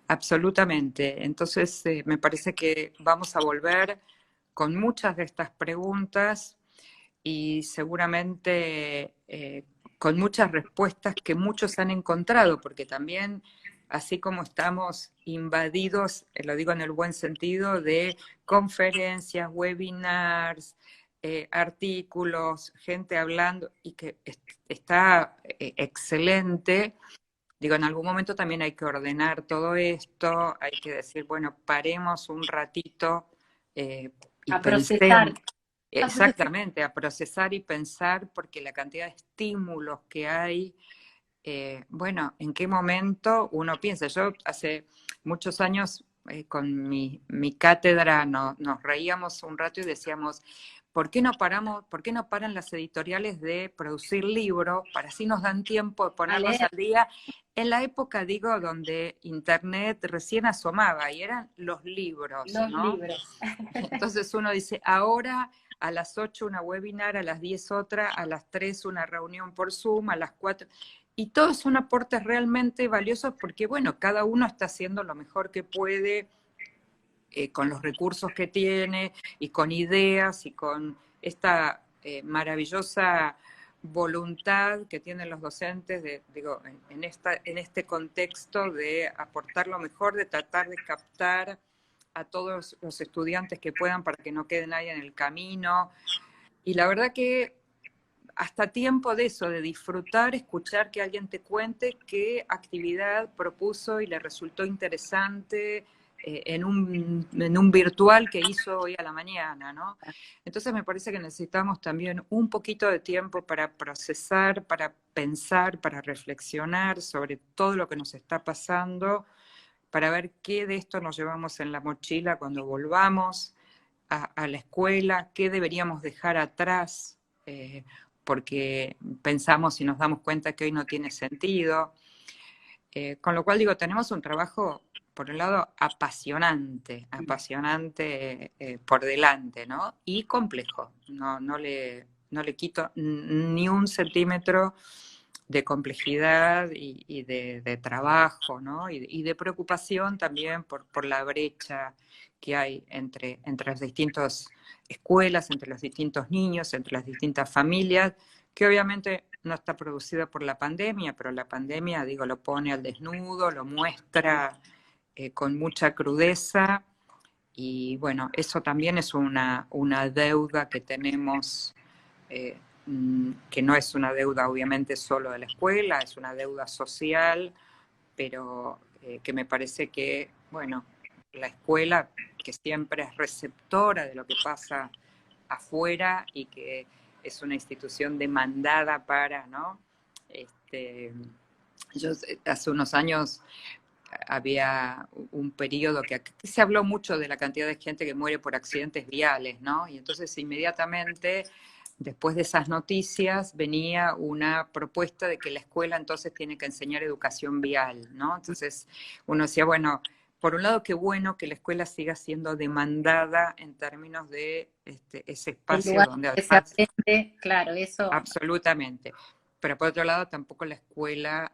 Absolutamente. Entonces, me parece que vamos a volver con muchas de estas preguntas y seguramente con muchas respuestas que muchos han encontrado, porque también, así como estamos invadidos, lo digo en el buen sentido, de conferencias, webinars, artículos, gente hablando, y que está excelente. Digo, en algún momento también hay que ordenar todo esto, hay que decir, bueno, paremos un ratito y A procesar. pensemos. Exactamente, a procesar y pensar, porque la cantidad de estímulos que hay, bueno, ¿en qué momento uno piensa? Yo hace muchos años con mi cátedra nos reíamos un rato y decíamos, ¿por qué no paran las editoriales de producir libros para así nos dan tiempo de A ponernos leer al día? En la época, digo, donde Internet recién asomaba y eran los libros, los ¿no? libros. Entonces uno dice, ahora a las 8 una webinar, a las 10 otra, a las 3 una reunión por Zoom, a las 4, y todos son aportes realmente valiosos porque, bueno, cada uno está haciendo lo mejor que puede con los recursos que tiene y con ideas y con esta maravillosa voluntad que tienen los docentes en este contexto de aportar lo mejor, de tratar de captar a todos los estudiantes que puedan para que no quede nadie en el camino. Y la verdad que hasta tiempo de eso, de disfrutar, escuchar que alguien te cuente qué actividad propuso y le resultó interesante en un virtual que hizo hoy a la mañana, ¿no? Entonces me parece que necesitamos también un poquito de tiempo para procesar, para pensar, para reflexionar sobre todo lo que nos está pasando, para ver qué de esto nos llevamos en la mochila cuando volvamos a la escuela, qué deberíamos dejar atrás, porque pensamos y nos damos cuenta que hoy no tiene sentido. Con lo cual digo, tenemos un trabajo, por un lado, apasionante por delante, ¿no? Y complejo. No le quito ni un centímetro de complejidad y de trabajo, ¿no? Y de preocupación también por la brecha que hay entre las distintas escuelas, entre los distintos niños, entre las distintas familias, que obviamente no está producida por la pandemia, pero la pandemia, digo, lo pone al desnudo, lo muestra con mucha crudeza, y bueno, eso también es una deuda que tenemos, que no es una deuda obviamente solo de la escuela, es una deuda social, pero que me parece que, bueno, la escuela, que siempre es receptora de lo que pasa afuera y que es una institución demandada para, ¿no? Yo hace unos años había un periodo que aquí se habló mucho de la cantidad de gente que muere por accidentes viales, ¿no? Y entonces inmediatamente, después de esas noticias, venía una propuesta de que la escuela entonces tiene que enseñar educación vial, ¿no? Entonces uno decía, bueno, por un lado, qué bueno que la escuela siga siendo demandada en términos de ese El espacio lugar donde que se además, aprende, claro, eso. absolutamente. Pero por otro lado, tampoco la escuela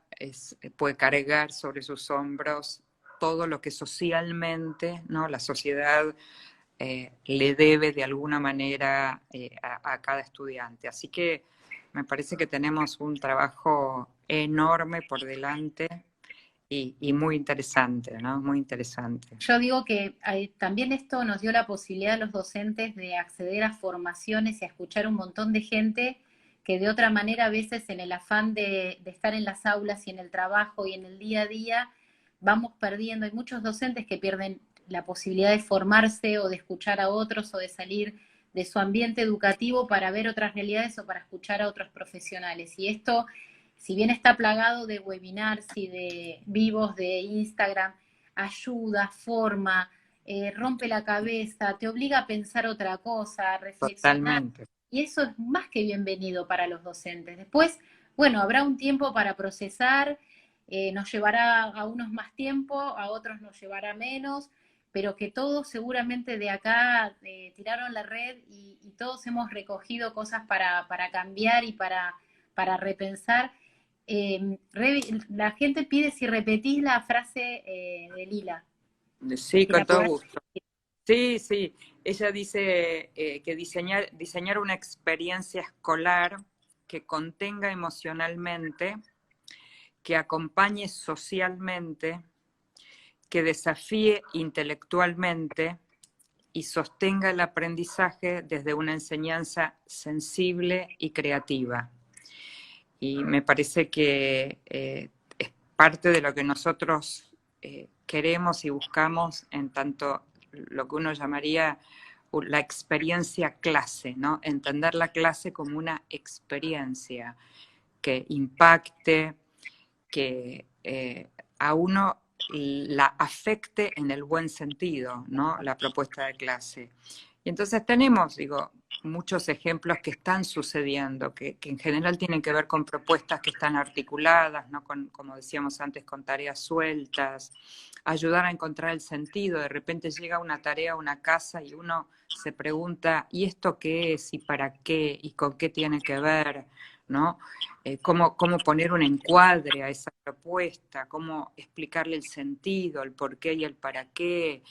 puede cargar sobre sus hombros todo lo que socialmente, ¿no? La sociedad le debe de alguna manera a cada estudiante. Así que me parece que tenemos un trabajo enorme por delante y muy interesante, ¿no? Muy interesante. Yo digo que también esto nos dio la posibilidad a los docentes de acceder a formaciones y a escuchar un montón de gente que de otra manera a veces en el afán de estar en las aulas y en el trabajo y en el día a día vamos perdiendo. Hay muchos docentes que pierden la posibilidad de formarse o de escuchar a otros o de salir de su ambiente educativo para ver otras realidades o para escuchar a otros profesionales. Y esto, si bien está plagado de webinars y de vivos de Instagram, ayuda, forma, rompe la cabeza, te obliga a pensar otra cosa, a reflexionar. Totalmente. Y eso es más que bienvenido para los docentes. Después, bueno, habrá un tiempo para procesar, nos llevará a unos más tiempo, a otros nos llevará menos, pero que todos seguramente de acá tiraron la red y todos hemos recogido cosas para cambiar y para repensar. La gente pide si repetís la frase de Lila. Sí, Si la con todo podés gusto. Sí, sí. Ella dice que diseñar una experiencia escolar que contenga emocionalmente, que acompañe socialmente, que desafíe intelectualmente y sostenga el aprendizaje desde una enseñanza sensible y creativa. Y me parece que es parte de lo que nosotros queremos y buscamos en tanto lo que uno llamaría la experiencia clase, ¿no? Entender la clase como una experiencia que impacte, que a uno la afecte en el buen sentido, ¿no? La propuesta de clase. Y entonces tenemos, digo, muchos ejemplos que están sucediendo, que en general tienen que ver con propuestas que están articuladas, ¿no? Como decíamos antes, con tareas sueltas, ayudar a encontrar el sentido. De repente llega una tarea a una casa y uno se pregunta, ¿y esto qué es? ¿Y para qué? ¿Y con qué tiene que ver? ¿No? Cómo poner un encuadre a esa propuesta, cómo explicarle el sentido, el por qué y el para qué,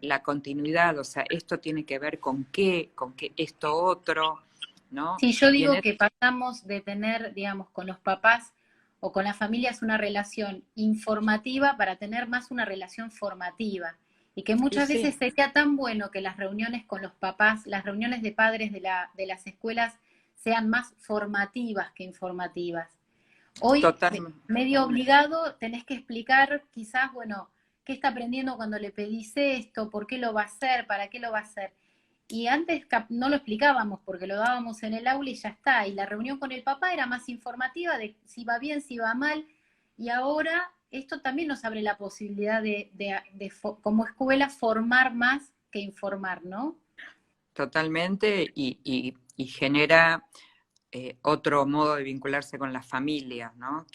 la continuidad, o sea, esto tiene que ver con qué esto otro, ¿no? Sí, yo Y en digo que pasamos de tener, digamos, con los papás o con las familias una relación informativa para tener más una relación formativa. Y que y muchas sí, veces sería tan bueno que las reuniones con los papás, las reuniones de padres de las escuelas sean más formativas que informativas. Hoy, medio totalmente. obligado, tenés que explicar quizás, bueno, qué está aprendiendo cuando le pedís esto, por qué lo va a hacer, para qué lo va a hacer. Y antes no lo explicábamos porque lo dábamos en el aula y ya está. Y la reunión con el papá era más informativa de si va bien, si va mal. Y ahora esto también nos abre la posibilidad como escuela, formar más que informar, ¿no? Totalmente, y genera otro modo de vincularse con las familias, ¿no?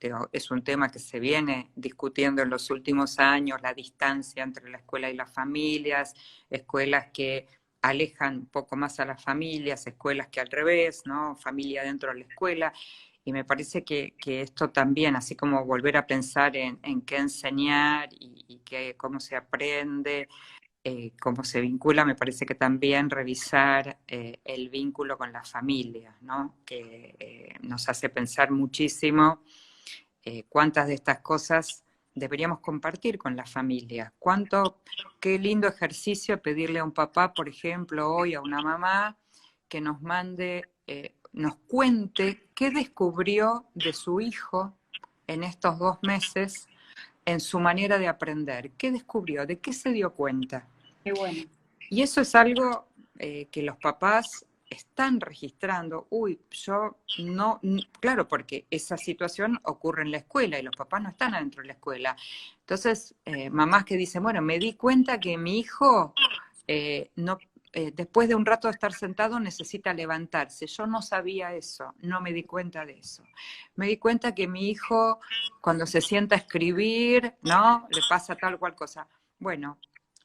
Digo, es un tema que se viene discutiendo en los últimos años, la distancia entre la escuela y las familias, escuelas que alejan un poco más a las familias, escuelas que al revés, ¿no? Familia dentro de la escuela. Y me parece que esto también, así como volver a pensar en qué enseñar y cómo se aprende, cómo se vincula, me parece que también revisar el vínculo con las familias, ¿no? Que nos hace pensar muchísimo cuántas de estas cosas deberíamos compartir con las familias. Qué lindo ejercicio pedirle a un papá, por ejemplo, hoy a una mamá, que nos mande, nos cuente qué descubrió de su hijo en estos 2 meses en su manera de aprender. ¿Qué descubrió? ¿De qué se dio cuenta? Qué bueno. Y eso es algo que los papás están registrando. Uy, yo no, claro, porque esa situación ocurre en la escuela y los papás no están adentro de la escuela. Entonces, mamás que dicen, bueno, me di cuenta que mi hijo no, después de un rato de estar sentado necesita levantarse. Yo no sabía eso, no me di cuenta de eso. Me di cuenta que mi hijo, cuando se sienta a escribir, ¿no? Le pasa tal cual cosa. Bueno,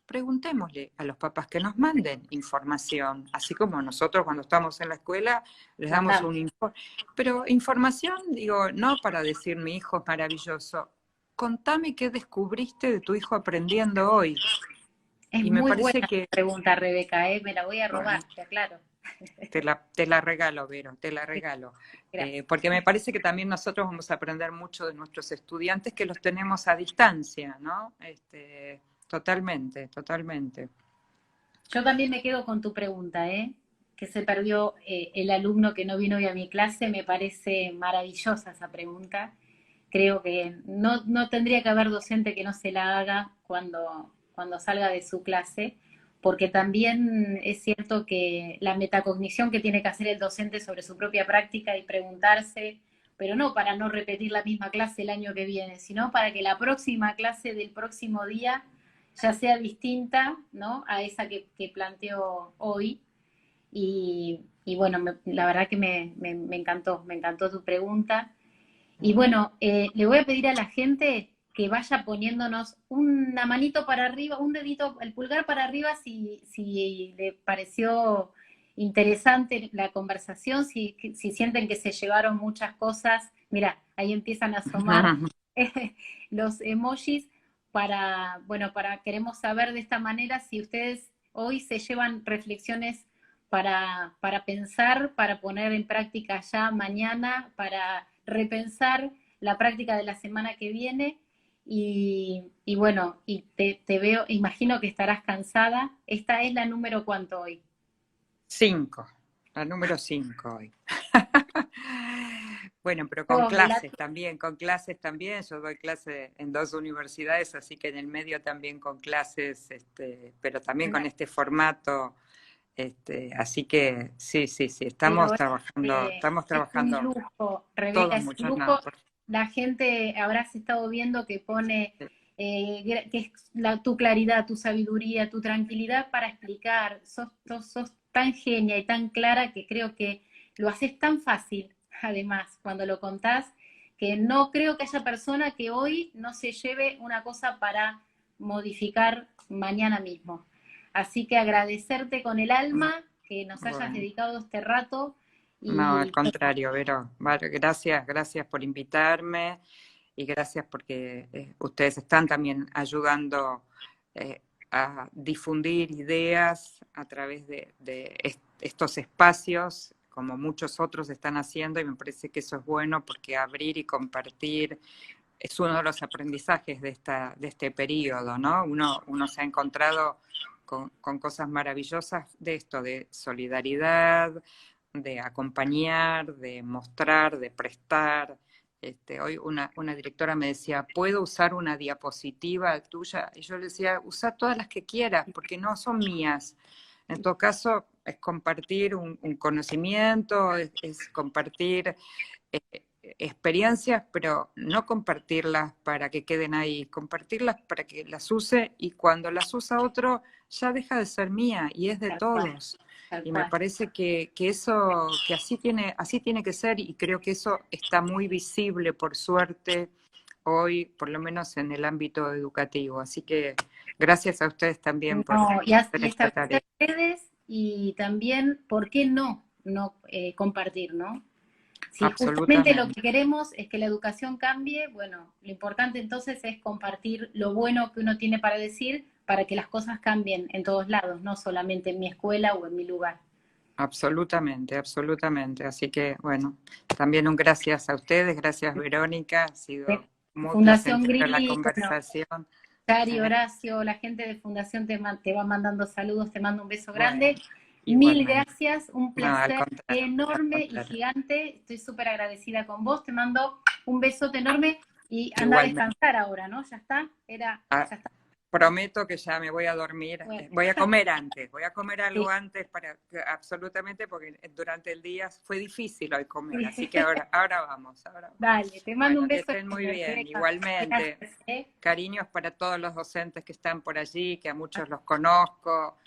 preguntémosle a los papás que nos manden información, así como nosotros cuando estamos en la escuela les damos Mandar. un informe. Pero información, digo, no para decir mi hijo es maravilloso. Contame qué descubriste de tu hijo aprendiendo hoy. Es Y me muy parece buena que, pregunta, Rebeca, ¿eh? Me la voy a robar, bueno, te aclaro. te la regalo, Vero, te la regalo. Gracias. Porque me parece que también nosotros vamos a aprender mucho de nuestros estudiantes que los tenemos a distancia, ¿no? Totalmente, totalmente. Yo también me quedo con tu pregunta, ¿eh? Que se perdió el alumno que no vino hoy a mi clase. Me parece maravillosa esa pregunta. Creo que no tendría que haber docente que no se la haga cuando salga de su clase, porque también es cierto que la metacognición que tiene que hacer el docente sobre su propia práctica y preguntarse, pero no para no repetir la misma clase el año que viene, sino para que la próxima clase del próximo día ya sea distinta, ¿no? A esa que planteo hoy. Y bueno, la verdad que me encantó tu pregunta. Y bueno, le voy a pedir a la gente que vaya poniéndonos una manito para arriba, un dedito, el pulgar para arriba si le pareció interesante la conversación, si sienten que se llevaron muchas cosas. Mira, ahí empiezan a asomar los emojis bueno, queremos saber de esta manera si ustedes hoy se llevan reflexiones para pensar, para poner en práctica ya mañana, para repensar la práctica de la semana que viene. Y bueno, y te veo, imagino que estarás cansada. Esta es la número cuánto hoy. 5, la número 5 hoy. Bueno, pero Oh, con clases también. Yo doy clase en 2 universidades, así que en el medio también con clases, pero también con este formato. Así que sí, sí, sí, pero estamos es un trabajando lujo, Rebeca, todos es un muchos, lujo. no, La gente, habrás estado viendo que pone que es tu claridad, tu sabiduría, tu tranquilidad para explicar. Sos tan genia y tan clara que creo que lo haces tan fácil, además, cuando lo contás, que no creo que haya persona que hoy no se lleve una cosa para modificar mañana mismo. Así que agradecerte con el alma que nos hayas Bueno, dedicado este rato no, al y contrario, Vero. Vale, gracias, gracias por invitarme y gracias porque ustedes están también ayudando a difundir ideas a través de estos espacios, como muchos otros están haciendo, y me parece que eso es bueno porque abrir y compartir es uno de los aprendizajes de este periodo, ¿no? Uno se ha encontrado con cosas maravillosas de esto, de solidaridad, de acompañar, de mostrar, de prestar. Hoy una directora me decía, ¿puedo usar una diapositiva tuya? Y yo le decía, usa todas las que quieras, porque no son mías. En todo caso, es compartir un conocimiento, es compartir experiencias, pero no compartirlas para que queden ahí, compartirlas para que las use y cuando las usa otro ya deja de ser mía y es de tal cual, todos. tal Y me cual. parece que eso, que así tiene que ser y creo que eso está muy visible, por suerte, hoy, por lo menos en el ámbito educativo. Así que gracias a ustedes también No, por y esta establecer tarea. redes y también, ¿por qué no compartir, no? Si justamente lo Absolutamente. que queremos es que la educación cambie, bueno, lo importante entonces es compartir lo bueno que uno tiene para decir para que las cosas cambien en todos lados, no solamente en mi escuela o en mi lugar. Absolutamente, absolutamente. Así que, bueno, también un gracias a ustedes, gracias Verónica, ha De sido muy Fundación placentera la Grilly, bueno, conversación. Cari, ¿Eh? Horacio, la gente de Fundación te va mandando saludos, te mando un beso grande. Bueno, Mil igualmente. gracias, un No, al placer contrario, al enorme y contrario. gigante. Estoy súper agradecida con vos. Te mando un besote enorme y anda a Igualmente. descansar ahora, ¿no? Ya está, Ah, ya está. prometo que ya me voy a dormir, Bueno, voy a comer antes, voy a comer algo sí, antes absolutamente porque durante el día fue difícil hoy comer, así sí. que ahora vamos, ahora vamos. Dale, te mando un Bueno, que beso estén muy enorme, bien, Rebeca. igualmente. Gracias, ¿eh? Cariños para todos los docentes que están por allí, que a muchos los conozco.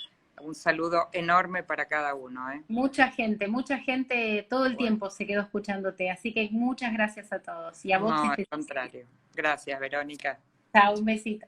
Un saludo enorme para cada uno. ¿Eh? Mucha gente todo el Bueno, tiempo se quedó escuchándote, así que muchas gracias a todos. Y a vos no, te al estoy. contrario. Gracias, Verónica. Chao, un besito.